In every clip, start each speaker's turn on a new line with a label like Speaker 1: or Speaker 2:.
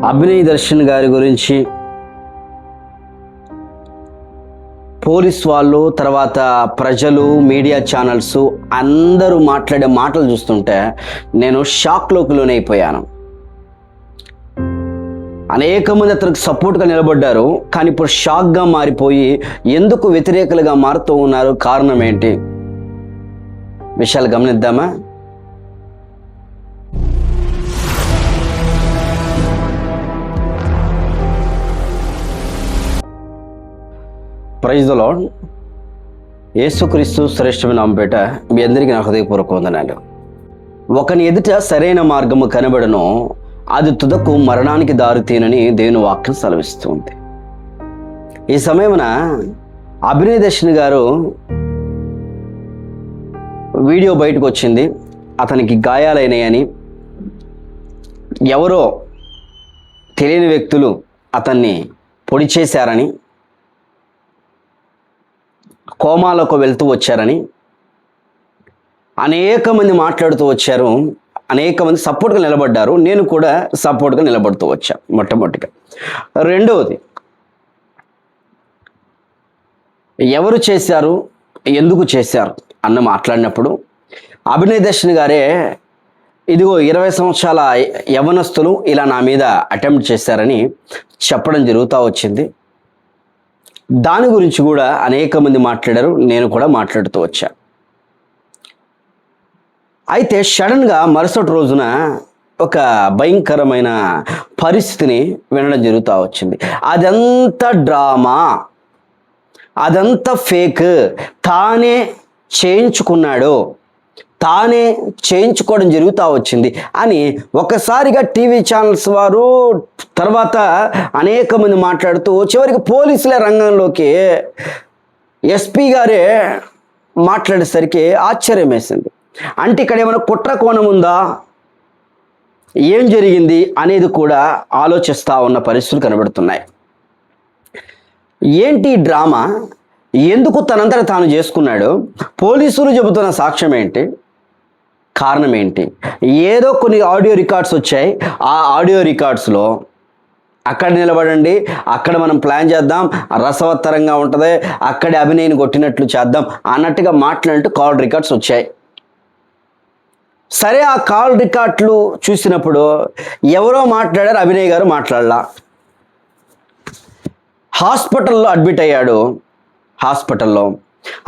Speaker 1: అభినయ్ దర్శన్ గారి గురించి పోలీస్ వాళ్ళు, తర్వాత ప్రజలు, మీడియా ఛానల్స్ అందరూ మాట్లాడే మాటలు చూస్తుంటే నేను షాక్లోకి లోనైపోయాను. అనేక మంది అతనికి సపోర్ట్గా నిలబడ్డారు, కానీ ఇప్పుడు షాక్గా మారిపోయి ఎందుకు వ్యతిరేకులుగా మారుతూ ఉన్నారు, కారణం ఏంటి? విషయాలు గమనిద్దామా? Praise the lord. యేసుక్రీస్తు శ్రేష్టమైన నామముపేట మీ అందరికీ నా హృదయపూర్వక వందనాలు. ఒకని ఎదుట సరైన మార్గము కనబడను, అది తుదకు మరణానికి దారితీనని దేవుని వాక్యం సెలవిస్తుంది. ఈ సమయమున అభినయ్ దర్శన్ గారు వీడియో బయటకు వచ్చింది. అతనికి గాయాలైనాయని, ఎవరో తెలియని వ్యక్తులు అతన్ని పొడి చేశారని, కోమాలోకి వెళ్తూ వచ్చారని అనేక మంది మాట్లాడుతూ వచ్చారు. అనేక మంది సపోర్ట్గా నిలబడ్డారు. నేను కూడా సపోర్ట్గా నిలబడుతూ వచ్చాను. మొట్టమొదటిగా రెండవది, ఎవరు చేశారు, ఎందుకు చేశారు అన్న మాట్లాడినప్పుడు అభినయ్ దర్శన్ గారే ఇదిగో 20 సంవత్సరాల యవ్వనస్తులు ఇలా నా మీద అటెంప్ట్ చేశారని చెప్పడం జరుగుతూ వచ్చింది. దాని గురించి కూడా అనేక మంది మాట్లాడారు. నేను కూడా మాట్లాడుతూ వచ్చా. అయితే సడన్గా మరుసటి రోజున ఒక భయంకరమైన పరిస్థితిని వినడం జరుగుతూ వచ్చింది. అదంతా డ్రామా, అదంతా ఫేక్, తానే చేయించుకోవడం జరుగుతూ వచ్చింది అని ఒకసారిగా టీవీ ఛానల్స్ వారు, తర్వాత అనేక మంది మాట్లాడుతూ చివరికి పోలీసులే రంగంలోకి, ఎస్పీ గారే మాట్లాడేసరికి ఆశ్చర్యం వేసింది. అంటే ఇక్కడ ఏమైనా కుట్ర కోణం ఉందా, ఏం జరిగింది అనేది కూడా ఆలోచిస్తూ ఉన్న పరిస్థితులు కనబడుతున్నాయి. ఏంటి డ్రామా, ఎందుకు తనంతట తాను చేసుకున్నాడు, పోలీసులు చెబుతున్న సాక్ష్యం ఏంటి, కారణం ఏంటి? ఏదో కొన్ని ఆడియో రికార్డ్స్ వచ్చాయి. ఆ ఆడియో రికార్డ్స్లో అక్కడ నిలబడండి, అక్కడ మనం ప్లాన్ చేద్దాం, రసవత్తరంగా ఉంటుంది, అక్కడే అభినయ్ని కొట్టినట్లు చేద్దాం అన్నట్టుగా మాట్లాడినట్టు కాల్ రికార్డ్స్ వచ్చాయి. సరే, ఆ కాల్ రికార్డులు చూసినప్పుడు ఎవరో మాట్లాడారు, అభినయ్ గారు మాట్లాడలా. హాస్పిటల్లో అడ్మిట్ అయ్యాడు.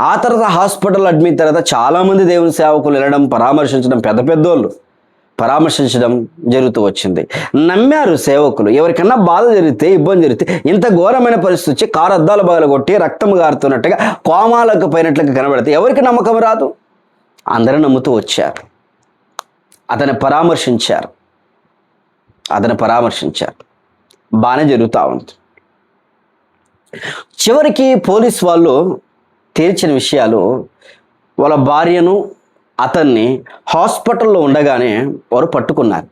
Speaker 1: ఆ తర్వాత హాస్పిటల్లో అడ్మిట్ తర్వాత చాలామంది దేవుని సేవకులు వెళ్ళడం, పరామర్శించడం, పెద్దోళ్ళు పరామర్శించడం జరుగుతూ వచ్చింది. నమ్మారు సేవకులు. ఎవరికన్నా బాధ జరిగితే, ఇబ్బంది జరిగితే, ఇంత ఘోరమైన పరిస్థితి వచ్చి కారు అద్దాలు పగలగొట్టి రక్తం గారుతున్నట్టుగా కోమాలకు పోయినట్లుగా కనబడితే ఎవరికి నమ్మకం రాదు? అందరూ నమ్ముతూ వచ్చారు. అతన్ని పరామర్శించారు. బాగానే జరుగుతూ ఉంది. చివరికి పోలీస్ వాళ్ళు తేల్చిన విషయాలు, వాళ్ళ భార్యను అతన్ని హాస్పిటల్లో ఉండగానే వారు పట్టుకున్నారు.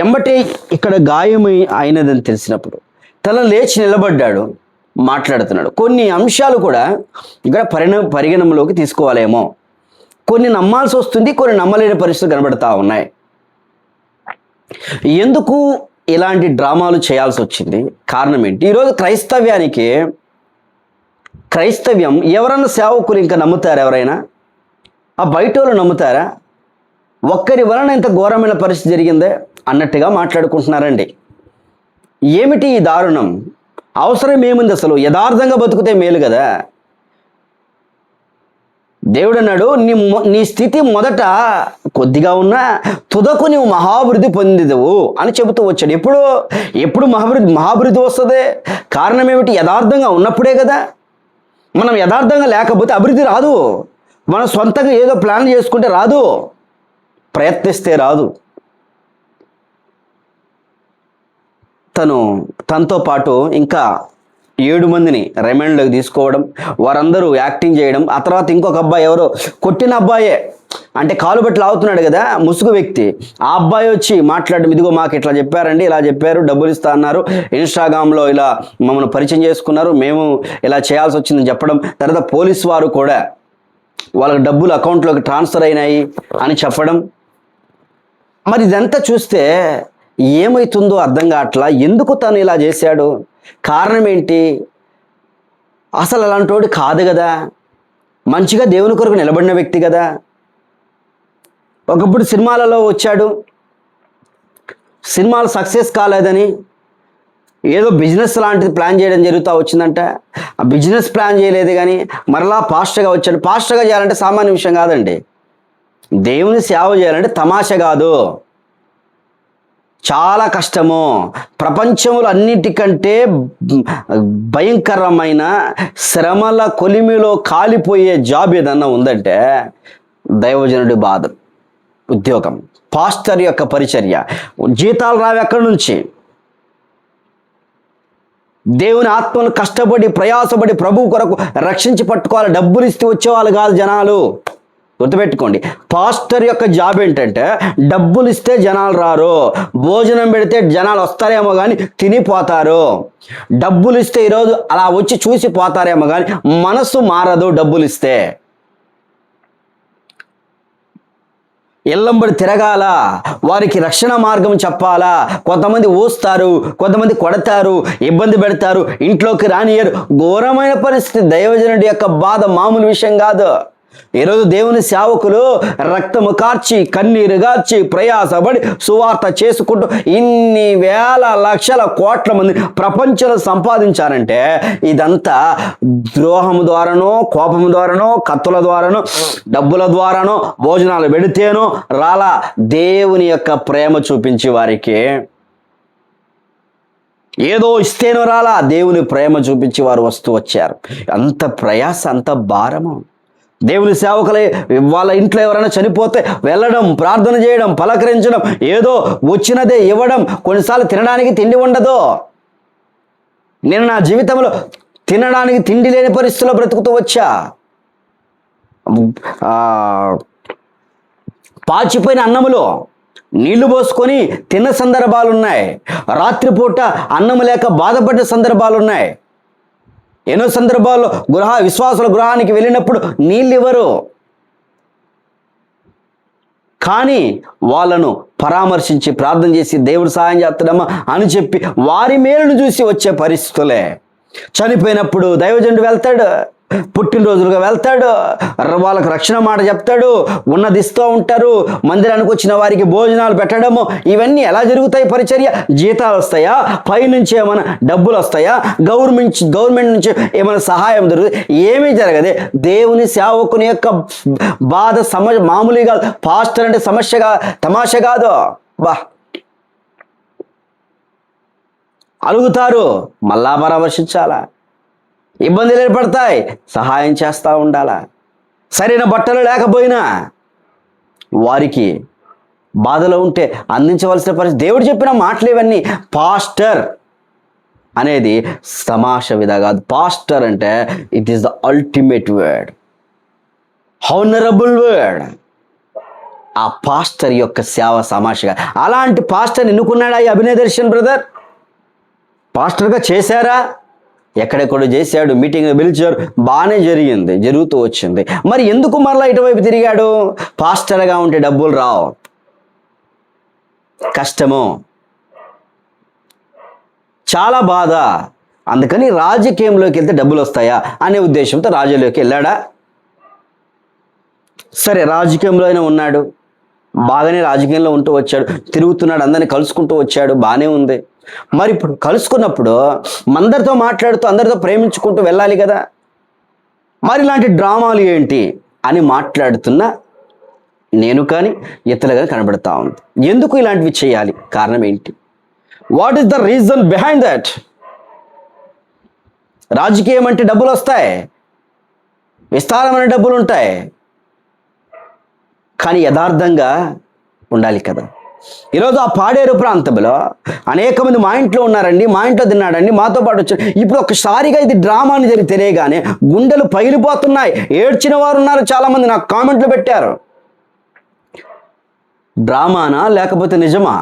Speaker 1: ఎంబటే ఇక్కడ గాయమై అయినదని తెలిసినప్పుడు తన లేచి నిలబడ్డాడు, మాట్లాడుతున్నాడు. కొన్ని అంశాలు కూడా ఇక్కడ పరిగణనలోకి తీసుకోవాలేమో. కొన్ని నమ్మాల్సి వస్తుంది, కొన్ని నమ్మలేని పరిస్థితులు కనబడతా ఉన్నాయి. ఎందుకు ఇలాంటి డ్రామాలు చేయాల్సి వచ్చింది, కారణం ఏంటి? ఈరోజు క్రైస్తవ్యం ఎవరన్నా సేవకులు ఇంకా నమ్ముతారా? ఎవరైనా ఆ బయట వాళ్ళు నమ్ముతారా? ఒక్కరి వలన ఇంత ఘోరమైన పరిస్థితి జరిగిందే అన్నట్టుగా మాట్లాడుకుంటున్నారండి. ఏమిటి ఈ దారుణం? అవసరం ఏముంది అసలు? యథార్థంగా బతుకుతే మేలు కదా. దేవుడు అన్నాడు, నీ స్థితి మొదట కొద్దిగా ఉన్నా తుదకు నీవు మహాభివృద్ధి పొందిదవు అని చెబుతూ వచ్చాడు. ఎప్పుడు మహాభివృద్ధి వస్తుంది? కారణం ఏమిటి? యథార్థంగా ఉన్నప్పుడే కదా. మనం యథార్థంగా లేకపోతే అభివృద్ధి రాదు. మనం సొంతంగా ఏదో ప్లాన్ చేసుకుంటే రాదు, ప్రయత్నిస్తే రాదు. తనతో పాటు ఇంకా 7 మందిని రిమాండ్లోకి తీసుకోవడం, వారందరూ యాక్టింగ్ చేయడం. ఆ తర్వాత ఇంకొక అబ్బాయి, ఎవరో కొట్టిన అబ్బాయే, అంటే కాలు బట్టి లాగుతున్నాడు కదా ముసుగు వ్యక్తి, ఆ అబ్బాయి వచ్చి మాట్లాడడం, ఇదిగో మాకు ఇట్లా చెప్పారండి, ఇలా చెప్పారు, డబ్బులు ఇస్తా అన్నారు, ఇన్స్టాగ్రామ్లో ఇలా మమ్మల్ని పరిచయం చేసుకున్నారు, మేము ఇలా చేయాల్సి వచ్చిందని చెప్పడం. తర్వాత పోలీసు వారు కూడా వాళ్ళకి డబ్బులు అకౌంట్లోకి ట్రాన్స్ఫర్ అయినాయి అని చెప్పడం. మరి ఇదంతా చూస్తే ఏమవుతుందో అర్థం కావట్లా. ఎందుకు తను ఇలా చేశాడు? కారణం ఏంటి? అసలు అలాంటోడు కాదు కదా, మంచిగా దేవుని కొరకు నిలబడిన వ్యక్తి కదా. ఒకప్పుడు సినిమాలలో వచ్చాడు, సినిమాలు సక్సెస్ కాలేదని ఏదో బిజినెస్ లాంటిది ప్లాన్ చేయడం జరుగుతూ వచ్చిందంట. ఆ బిజినెస్ ప్లాన్ చేయలేదు కానీ మరలా పాస్టర్గా వచ్చాడు. పాస్టర్గా చేయాలంటే సామాన్య విషయం కాదండి. దేవుని సేవ చేయాలంటే తమాషా కాదు, చాలా కష్టము. ప్రపంచంలో అన్నిటికంటే భయంకరమైన శ్రమల కొలిమిలో కాలిపోయే జాబ్ ఏదన్నా ఉందంటే దైవజనుడి బాధ, ఉద్యోగం, పాస్టర్ యొక్క పరిచర్య. జీతాలు రావి ఎక్కడి నుంచి? దేవుని ఆత్మను కష్టపడి ప్రయాసపడి ప్రభు కొరకు రక్షించి పట్టుకోవాలి. డబ్బులు ఇస్తే వచ్చేవాళ్ళు కాదు జనాలు, గుర్తుపెట్టుకోండి. పాస్టర్ యొక్క జాబ్ ఏంటంటే డబ్బులు ఇస్తే జనాలు రారు, భోజనం పెడితే జనాలు వస్తారేమో కానీ తినిపోతారు. డబ్బులు ఇస్తే ఈరోజు అలా వచ్చి చూసి పోతారేమో కానీ మనసు మారదు. డబ్బులు ఇస్తే ఎల్లంబడి తిరగాల, వారికి రక్షణ మార్గం చెప్పాలా. కొంతమంది ఊస్తారు, కొంతమంది కొడతారు, ఇబ్బంది పెడతారు, ఇంట్లోకి రానియరు. ఘోరమైన పరిస్థితి. దైవజనుడి యొక్క బాధ మామూలు విషయం కాదు. ఈరోజు దేవుని సేవకులు రక్తము కార్చి కన్నీరు గార్చి ప్రయాసపడి సువార్త చేసుకుంటూ ఇన్ని వేల లక్షల కోట్ల మంది ప్రపంచంలో సంపాదించారంటే ఇదంతా ద్రోహము ద్వారానో, కోపము ద్వారానో, కత్తుల ద్వారానో, డబ్బుల ద్వారానో, భోజనాలు పెడితేనో రాలా. దేవుని యొక్క ప్రేమ చూపించి వారికి ఏదో ఇస్తేనో రాలా, దేవుని ప్రేమ చూపించి వారు వస్తూ వచ్చారు. అంత ప్రయాస, అంత భారము. దేవుని సేవకులే వాళ్ళ ఇంట్లో ఎవరైనా చనిపోతే వెళ్ళడం, ప్రార్థన చేయడం, పలకరించడం, ఏదో వచ్చినదే ఇవ్వడం. కొన్నిసార్లు తినడానికి తిండి ఉండదు. నేను నా జీవితంలో తినడానికి తిండి లేని పరిస్థితుల్లో బ్రతుకుతూ వచ్చా. పాచిపోయిన అన్నములో నీళ్లు పోసుకొని తిన్న సందర్భాలు ఉన్నాయి. రాత్రిపూట అన్నము లేక బాధపడ్డ సందర్భాలు ఉన్నాయి. ఎన్నో సందర్భాల్లో విశ్వాసుల గృహానికి వెళ్ళినప్పుడు నీళ్ళు ఇవ్వరు, కానీ వాళ్ళను పరామర్శించి ప్రార్థన చేసి దేవుడు సహాయం చేస్తాడమ్మా అని చెప్పి వారి మేలును చూసి వచ్చే పరిస్థితులే. చనిపోయినప్పుడు దైవజనుడు వెళ్తాడు, పుట్టినరోజులుగా వెళ్తాడు, వాళ్ళకు రక్షణ మాట చెప్తాడు, ఉన్నదిస్తూ ఉంటారు. మందిరానికి వచ్చిన వారికి భోజనాలు పెట్టడము, ఇవన్నీ ఎలా జరుగుతాయి? పరిచర్య. జీతాలు వస్తాయా? పైనుంచి ఏమైనా డబ్బులు వస్తాయా? గవర్నమెంట్ నుంచి ఏమైనా సహాయం దొరుకుతుంది? ఏమీ జరగదే. దేవుని సేవకుని యొక్క బాధ మామూలుగా కాదు. పాస్టర్ అంటే సమస్యగా తమాషా కాదు. అలుగుతారు, మళ్ళా పరామర్శించాలా. ఇబ్బందులు ఏర్పడతాయి, సహాయం చేస్తూ ఉండాలా. సరైన బట్టలు లేకపోయినా వారికి బాధలో ఉంటే అందించవలసిన పరిస్థితి. దేవుడు చెప్పిన మాటలు ఇవన్నీ. పాస్టర్ అనేది తమాష విధా కాదు. పాస్టర్ అంటే it is the ultimate word, honourable word. ఆ పాస్టర్ యొక్క సేవ సమాషగా. అలాంటి పాస్టర్ ఎన్నుకున్నాడా ఈ అభినయ దర్శన్ బ్రదర్? పాస్టర్గా చేశారా? ఎక్కడెక్కడో చేశాడు, మీటింగ్లో పిలిచారు, బాగానే జరిగింది, జరుగుతూ వచ్చింది. మరి ఎందుకు మరలా ఇటువైపు తిరిగాడు? పాస్టర్గా ఉంటే డబ్బులు రావు, కష్టము, చాలా బాధ. అందుకని రాజకీయంలోకి వెళ్తే డబ్బులు వస్తాయా అనే ఉద్దేశంతో రాజకీయంలోకి వెళ్ళాడా? సరే, రాజకీయంలో అయినా ఉన్నాడు, బాగానే రాజకీయంలో ఉంటూ వచ్చాడు, తిరుగుతున్నాడు, అందరినీ కలుసుకుంటూ వచ్చాడు, బాగానే ఉంది. మరి ఇప్పుడు కలుసుకున్నప్పుడు అందరితో మాట్లాడుతూ అందరితో ప్రేమించుకుంటూ వెళ్ళాలి కదా. మరి ఇలాంటి డ్రామాలు ఏంటి అని మాట్లాడుతున్నా నేను కానీ ఇతరులు కానీ కనబడతా ఉంది. ఎందుకు ఇలాంటివి చేయాలి? కారణం ఏంటి? What is the reason behind that? రాజకీయం అంటే డబ్బులు వస్తాయి, విస్తారమైన డబ్బులు ఉంటాయి, కానీ యథార్థంగా ఉండాలి కదా. ఈరోజు ఆ పాడేరు ప్రాంతంలో అనేక మంది మా ఇంట్లో ఉన్నారండి, మా ఇంట్లో తిన్నాడండి, మాతో పాటు వచ్చాడు. ఇప్పుడు ఒకసారిగా ఇది డ్రామా అని జరిగి తెలియగానే గుండెలు పగిలిపోతున్నాయి. ఏడ్చిన వారు ఉన్నారు, చాలామంది నాకు కామెంట్లు పెట్టారు. డ్రామానా లేకపోతే నిజమా?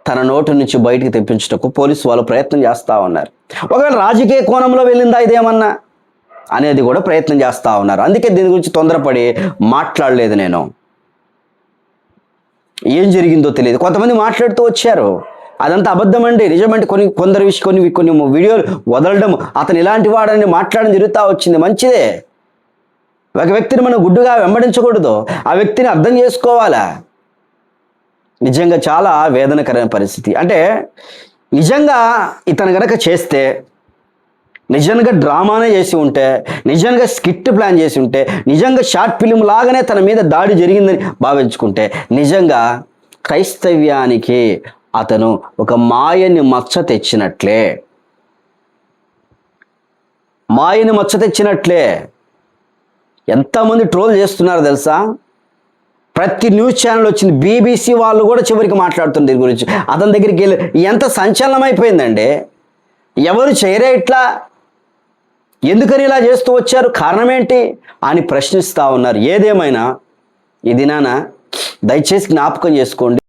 Speaker 1: తన నోటి నుంచి బయటికి తెప్పించుటకు పోలీసు వాళ్ళు ప్రయత్నం చేస్తూ ఉన్నారు. ఒకవేళ రాజకీయ కోణంలో వెళ్ళిందా ఇదేమన్నా అనేది కూడా ప్రయత్నం చేస్తూ ఉన్నారు. అందుకే దీని గురించి తొందరపడి మాట్లాడలేదు నేను. ఏం జరిగిందో తెలియదు. కొంతమంది మాట్లాడుతూ వచ్చారు, అదంతా అబద్ధం అండి, నిజమంటే కొన్ని వీడియోలు వదలడం, అతను ఇలాంటి వాడని మాట్లాడడం జరుగుతూ వచ్చింది. మంచిదే, ఒక వ్యక్తిని మనం గుడ్డుగా వెంబడించకూడదు, ఆ వ్యక్తిని అర్థం చేసుకోవాలా. నిజంగా చాలా వేదనకరమైన పరిస్థితి. అంటే నిజంగా ఇతను గనక చేస్తే, నిజంగా డ్రామానే చేసి ఉంటే, నిజంగా స్కిట్ ప్లాన్ చేసి ఉంటే, నిజంగా షార్ట్ ఫిల్మ్ లాగానే తన మీద దాడి జరిగిందని భావించుకుంటే, నిజంగా క్రైస్తవ్యానికి అతను ఒక మాయని మచ్చ తెచ్చినట్లే, మాయని మచ్చ తెచ్చినట్లే. ఎంతమంది ట్రోల్ చేస్తున్నారు తెలుసా? ప్రతి న్యూస్ ఛానల్ వచ్చింది, బీబీసీ వాళ్ళు కూడా చివరికి మాట్లాడుతున్నారు దీని గురించి. అతని దగ్గరికి వెళ్ళి ఎంత సంచలనం అయిపోయిందండి. ఎవరు చేయరే ఇట్లా, ఎందుకని ఇలా చేస్తూ వచ్చారు, కారణం ఏంటి అని ప్రశ్నిస్తూ ఉన్నారు. ఏదేమైనా ఈ దినాన దయచేసి జ్ఞాపకం చేసుకోండి.